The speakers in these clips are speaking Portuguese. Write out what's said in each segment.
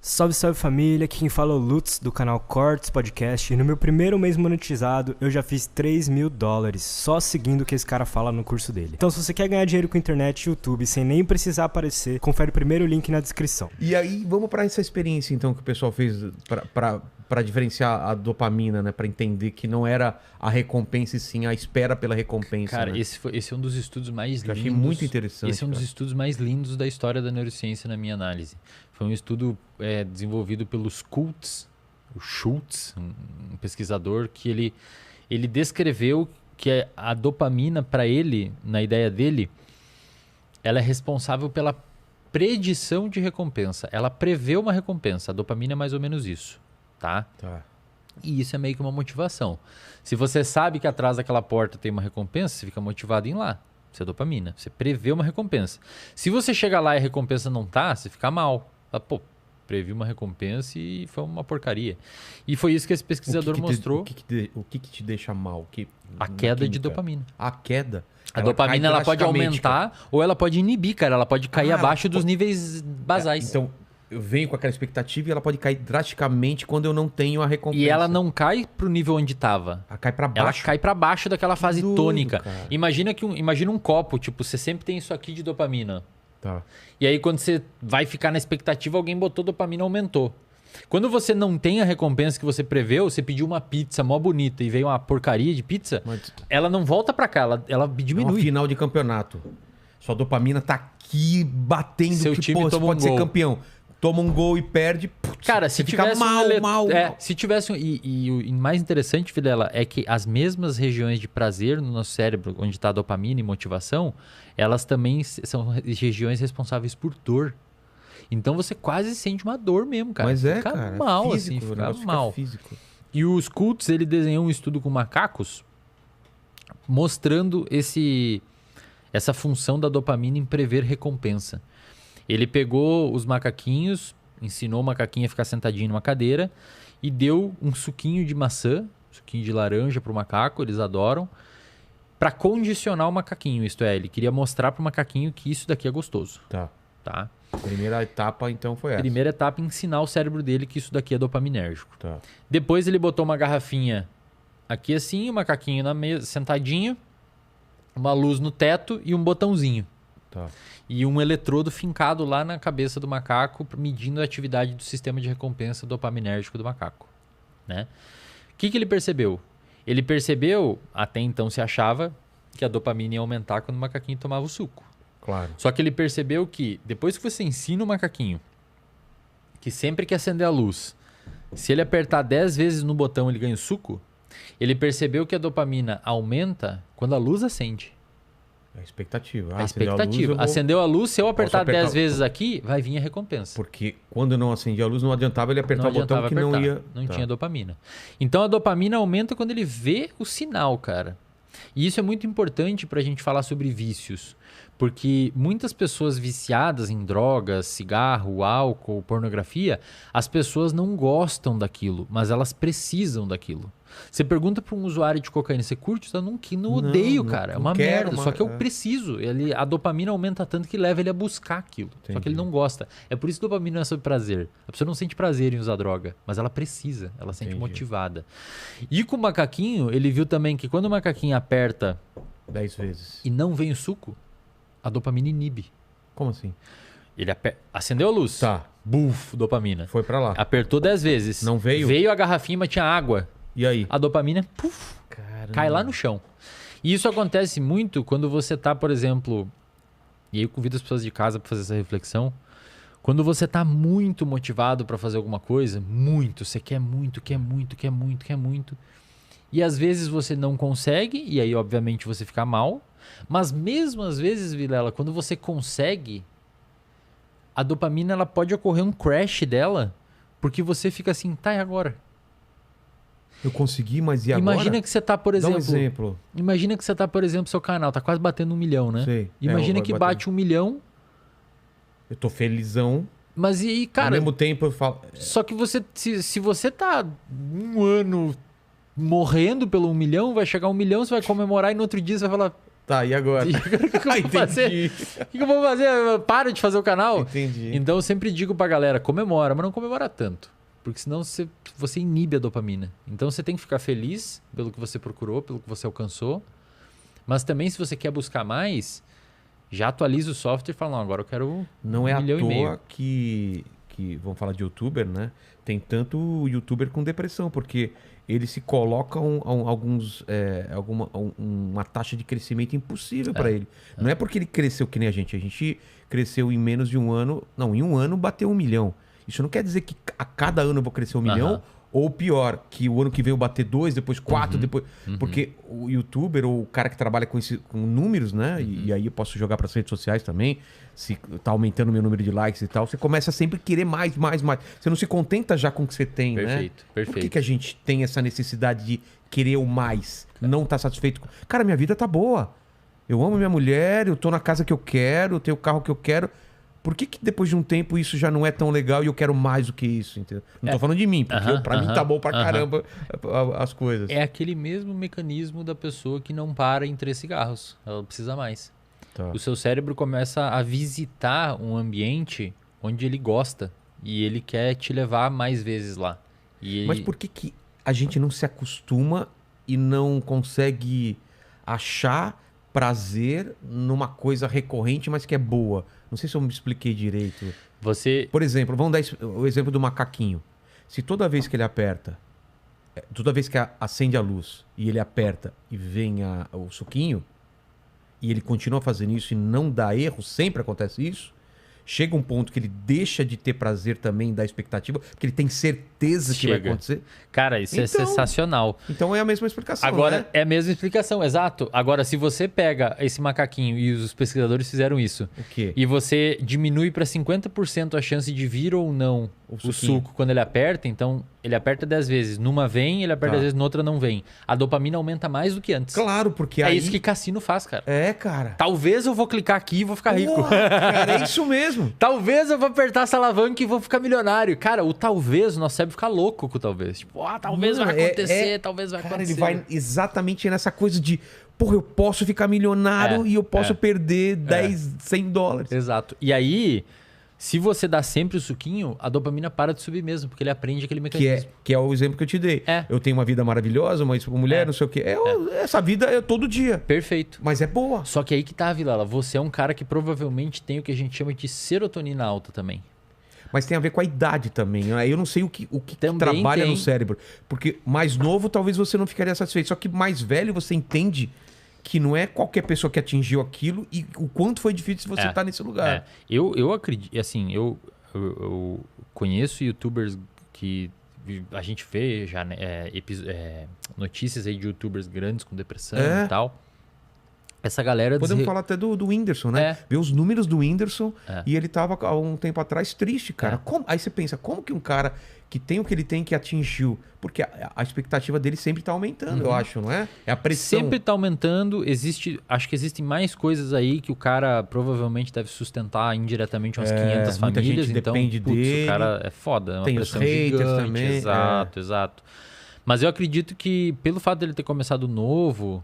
Salve, salve família, aqui quem fala é o Lutz do canal Cortes Podcast e no meu primeiro mês monetizado eu já fiz $3.000 só seguindo o que esse cara fala no curso dele. Então se você quer ganhar dinheiro com internet e YouTube sem nem precisar aparecer, confere o primeiro link na descrição. E aí vamos para essa experiência então que o pessoal fez para diferenciar a dopamina, né? Para entender que não era a recompensa e sim a espera pela recompensa. Cara, né? esse é um dos estudos mais lindos. Eu achei muito interessante. Esse é um dos estudos mais lindos da história da neurociência na minha análise. Foi um estudo desenvolvido pelos o Schultz, um pesquisador, que ele descreveu que a dopamina, para ele, na ideia dele, ela é responsável pela predição de recompensa. Ela prevê uma recompensa. A dopamina é mais ou menos isso, tá? E isso é meio que uma motivação. Se você sabe que atrás daquela porta tem uma recompensa, você fica motivado em ir lá. Isso é dopamina. Você prevê uma recompensa. Se você chega lá e a recompensa não tá, você fica mal. Pô, previ uma recompensa e foi uma porcaria. E foi isso que esse pesquisador mostrou. O que te deixa mal? A queda de dopamina. A queda? A dopamina ela pode aumentar ou ela pode inibir, cara. Ela pode cair abaixo dos níveis basais. Então, eu venho com aquela expectativa e ela pode cair drasticamente quando eu não tenho a recompensa. E ela não cai pro nível onde estava. Ela cai pra baixo. Ela cai pra baixo daquela fase tônica. Cara. Imagina um copo, tipo, você sempre tem isso aqui de dopamina. Tá. E aí quando você vai ficar na expectativa, alguém botou dopamina, aumentou. Quando você não tem a recompensa que você preveu, você pediu uma pizza mó bonita e veio uma porcaria de pizza, ela não volta pra cá, ela diminui. No final de campeonato. Sua dopamina tá aqui batendo. Seu que, time pô, toma você pode um ser gol. campeão. Toma um gol e perde. Putz, cara, se tivesse mal. Se tivesse e o mais interessante, Vilela, é que as mesmas regiões de prazer no nosso cérebro, onde está a dopamina e motivação, elas também são regiões responsáveis por dor. Então você quase sente uma dor mesmo, cara. Mas fica cara, mal, físico, assim, fica mal. Físico. E o Schultz, ele desenhou um estudo com macacos mostrando essa função da dopamina em prever recompensa. Ele pegou os macaquinhos, ensinou o macaquinho a ficar sentadinho numa cadeira e deu um suquinho de maçã, suquinho de laranja para o macaco, eles adoram, para condicionar o macaquinho. Isto é, ele queria mostrar para o macaquinho que isso daqui é gostoso. Tá? Primeira etapa, então, foi essa. Primeira etapa, ensinar o cérebro dele que isso daqui é dopaminérgico. Tá. Depois ele botou uma garrafinha aqui assim, o macaquinho na mesa, sentadinho, uma luz no teto e um botãozinho. Tá. E um eletrodo fincado lá na cabeça do macaco, medindo a atividade do sistema de recompensa dopaminérgico do macaco. Né? O que ele percebeu? Ele percebeu, até então se achava, que a dopamina ia aumentar quando o macaquinho tomava o suco. Claro. Só que ele percebeu que, depois que você ensina o macaquinho que sempre que acender a luz, se ele apertar 10 vezes no botão ele ganha o suco, ele percebeu que a dopamina aumenta quando a luz acende. A expectativa. A expectativa. Acendeu a luz, se eu apertar 10 vezes aqui, vai vir a recompensa. Porque quando não acendia a luz, não adiantava ele apertar o botão que não ia... Não tinha dopamina. Então a dopamina aumenta quando ele vê o sinal, cara. E isso é muito importante pra gente falar sobre vícios. Porque muitas pessoas viciadas em drogas, cigarro, álcool, pornografia, as pessoas não gostam daquilo, mas elas precisam daquilo. Você pergunta para um usuário de cocaína, você curte? Eu não odeio, cara. É uma merda. Só que eu preciso. A dopamina aumenta tanto que leva ele a buscar aquilo. Entendi. Só que ele não gosta. É por isso que dopamina não é sobre prazer. A pessoa não sente prazer em usar droga, mas ela precisa. Ela sente motivada. E com o macaquinho, ele viu também que quando o macaquinho aperta 10 vezes e não vem o suco, a dopamina inibe. Como assim? Ele acendeu a luz. Tá. Buf, dopamina. Foi pra lá. Apertou 10 vezes. Não veio? Veio a garrafinha, mas tinha água. E aí? A dopamina, puf, cai lá no chão. E isso acontece muito quando você tá, por exemplo... E aí eu convido as pessoas de casa para fazer essa reflexão. Quando você tá muito motivado para fazer alguma coisa, você quer muito. E às vezes você não consegue, e aí obviamente você fica mal. Mas mesmo às vezes, Vilela, quando você consegue, a dopamina ela pode ocorrer um crash dela, porque você fica assim, tá, e agora? Eu consegui, mas e agora? Imagina que você tá, por exemplo... Dá um exemplo. Imagina que você tá, por exemplo, seu canal tá quase batendo 1 milhão, né? Sei. Imagina que bate 1 milhão... Eu tô felizão. Mas e aí, cara... Ao mesmo tempo eu falo... Só que você, se você tá 1 ano morrendo pelo 1 milhão, vai chegar 1 milhão, você vai comemorar e no outro dia você vai falar... Tá, e agora? E agora o que eu vou fazer? O que eu vou fazer? Eu paro de fazer o canal? Entendi. Então eu sempre digo pra galera, comemora, mas não comemora tanto. Porque senão você inibe a dopamina. Então você tem que ficar feliz pelo que você procurou, pelo que você alcançou. Mas também se você quer buscar mais, já atualiza o software e fala, não, agora eu quero Não é à milhão e meio. toa que, vamos falar de youtuber, né? Tem tanto youtuber com depressão, porque eles se colocam uma taxa de crescimento impossível para ele. Não é porque ele cresceu que nem a gente cresceu em menos de um ano, não, em um ano bateu 1 milhão. Isso não quer dizer que a cada ano eu vou crescer 1 milhão, ou pior, que o ano que vem eu bater 2, depois 4, depois... Porque o youtuber ou o cara que trabalha com números, né? E aí eu posso jogar para as redes sociais também, se tá aumentando o meu número de likes e tal, você começa a sempre querer mais. Você não se contenta já com o que você tem, né? Perfeito. Por que a gente tem essa necessidade de querer o mais? Não tá satisfeito com... Cara, minha vida tá boa. Eu amo minha mulher, eu tô na casa que eu quero, eu tenho o carro que eu quero... Por que depois de um tempo isso já não é tão legal e eu quero mais do que isso? Entendeu? Não tô falando de mim, porque pra mim tá bom pra caramba as coisas. É aquele mesmo mecanismo da pessoa que não para em 3 cigarros. Ela precisa mais. Tá. O seu cérebro começa a visitar um ambiente onde ele gosta e ele quer te levar mais vezes lá. Mas por que a gente não se acostuma e não consegue achar prazer numa coisa recorrente, mas que é boa? Não sei se eu me expliquei direito. Por exemplo, vamos dar o exemplo do macaquinho. Se toda vez que ele aperta, toda vez que acende a luz e ele aperta e vem o suquinho, e ele continua fazendo isso e não dá erro, sempre acontece isso, chega um ponto que ele deixa de ter prazer também da expectativa, porque ele tem certeza que vai acontecer. Cara, isso é sensacional. Então é a mesma explicação, Agora, né? é a mesma explicação, exato. Agora, se você pega esse macaquinho, e os pesquisadores fizeram isso, O quê? e você diminui para 50% a chance de vir ou não o suco quando ele aperta, então ele aperta 10 vezes. Numa vem, ele aperta 10 vezes, noutra não vem. A dopamina aumenta mais do que antes. Claro, porque É isso que cassino faz, cara. É, cara. Talvez eu vou clicar aqui e vou ficar rico. Porra, cara, é isso mesmo. Talvez eu vou apertar essa alavanca e vou ficar milionário. Cara, o talvez, o nosso cérebro fica louco com o talvez. Tipo, talvez vai acontecer, talvez vai acontecer. Cara, ele vai exatamente nessa coisa de, porra, eu posso ficar milionário e eu posso perder 10, 100 dólares. Exato. E aí, se você dá sempre o suquinho, a dopamina para de subir mesmo, porque ele aprende aquele mecanismo. Que é o exemplo que eu te dei. É. Eu tenho uma vida maravilhosa, uma mulher, não sei o quê. Essa vida é todo dia. Perfeito. Mas é boa. Só que aí que tá, Vilela. Você é um cara que provavelmente tem o que a gente chama de serotonina alta também. Mas tem a ver com a idade também. Né? Eu não sei o que Também trabalha tem. no cérebro. Porque mais novo, talvez você não ficaria satisfeito. Só que mais velho, você entende que não é qualquer pessoa que atingiu aquilo e o quanto foi difícil você estar nesse lugar. Eu acredito, assim, eu conheço youtubers que a gente vê já notícias aí de youtubers grandes com depressão e tal. Essa galera... Podemos falar até do Whindersson, né? Ver os números do Whindersson e ele tava há um tempo atrás triste, cara. Aí você pensa, como que um cara que tem o que ele tem, que atingiu... Porque a expectativa dele sempre tá aumentando, eu acho, não é? É a pressão. Sempre tá aumentando. Acho que existem mais coisas aí que o cara provavelmente deve sustentar indiretamente umas 500 muita famílias. gente Então, depende dele. O cara é foda. É uma Tem pressão os haters gigante. também. Exato. Mas eu acredito que pelo fato dele ter começado novo...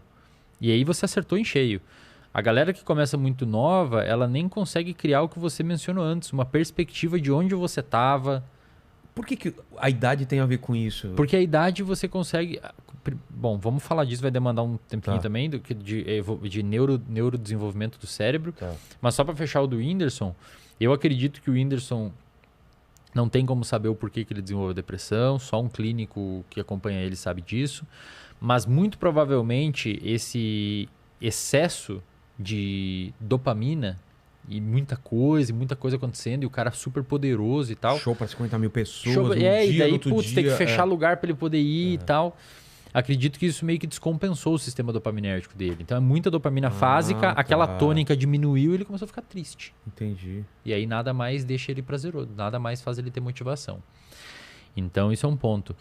E aí você acertou em cheio. A galera que começa muito nova, ela nem consegue criar o que você mencionou antes. Uma perspectiva de onde você estava. Por que a idade tem a ver com isso? Porque a idade você consegue... Bom, vamos falar disso, vai demandar um tempinho também de neurodesenvolvimento do cérebro. Tá. Mas só para fechar o do Whindersson, eu acredito que o Whindersson não tem como saber o porquê que ele desenvolveu depressão, só um clínico que acompanha ele sabe disso. Mas muito provavelmente esse excesso de dopamina e muita coisa acontecendo e o cara super poderoso e tal. Show para 50 mil pessoas, E daí, tem que fechar lugar para ele poder ir e tal. Acredito que isso meio que descompensou o sistema dopaminérgico dele. Então é muita dopamina fásica, aquela tônica diminuiu e ele começou a ficar triste. Entendi. E aí nada mais deixa ele prazeroso, nada mais faz ele ter motivação. Então isso é um ponto.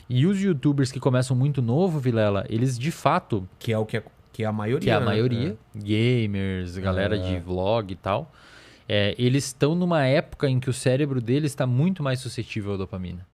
E os youtubers que começam muito novo, Vilela, eles de fato... Que é a maioria. Que é a maioria. Gamers, galera de vlog e tal. Eles estão numa época em que o cérebro deles está muito mais suscetível à dopamina.